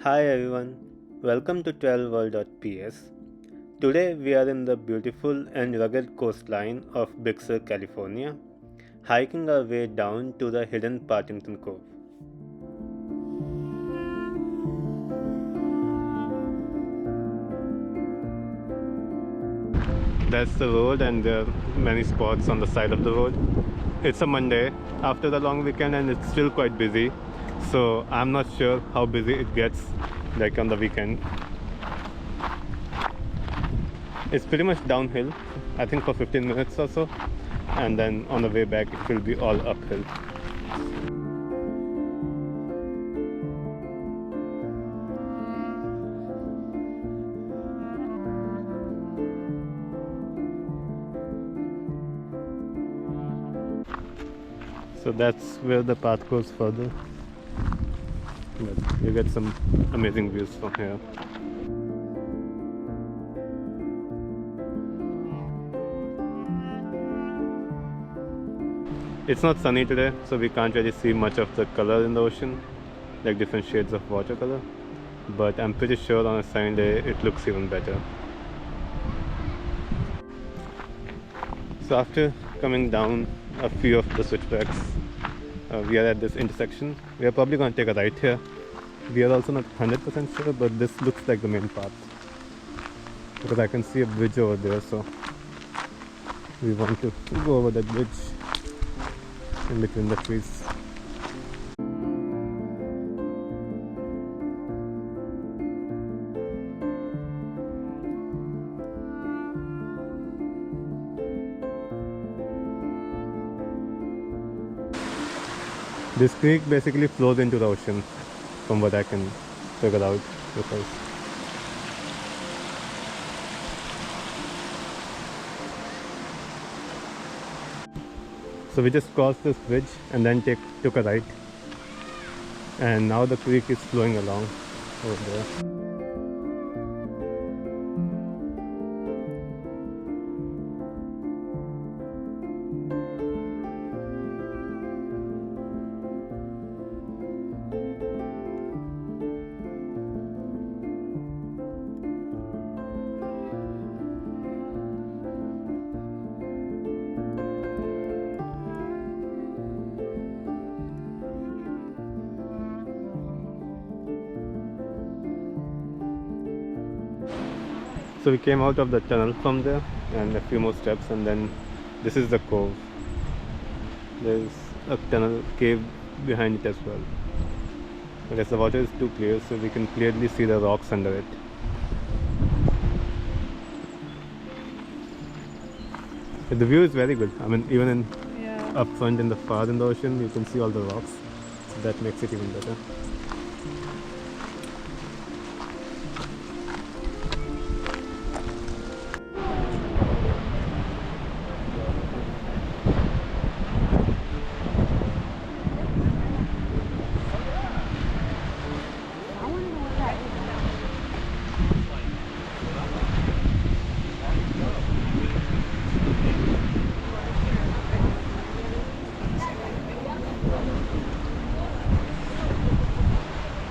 Hi everyone, welcome to 12world.ps. Today we are in the beautiful and rugged coastline of Big Sur, California, hiking our way down to the hidden Partington Cove. That's the road, and there are many spots on the side of the road. It's a Monday after the long weekend, and it's still quite busy. So I'm not sure how busy it gets like on the weekend. It's pretty much downhill, I think for 15 minutes or so, and then on the way back it will be all uphill. So that's where the path goes further. But you get some amazing views from here. It's not sunny today, so we can't really see much of the color in the ocean, like different shades of watercolor. But I'm pretty sure on a sunny day it looks even better. So after coming down a few of the switchbacks, we are at this intersection. We are probably going to take a right here. We are also not 100% sure, but this looks like the main path, because I can see a bridge over there, so we want to go over that bridge in between the trees. This creek basically flows into the ocean, from what I can figure out. Because so we just crossed this bridge and then took a right, and now the creek is flowing along over there. So we came out of the tunnel from there and a few more steps, and then this is the cove. There's a tunnel cave behind it as well. I guess the water is too clear, so we can clearly see the rocks under it. But the view is very good. I mean, even up front in the far in the ocean, you can see all the rocks. So that makes it even better.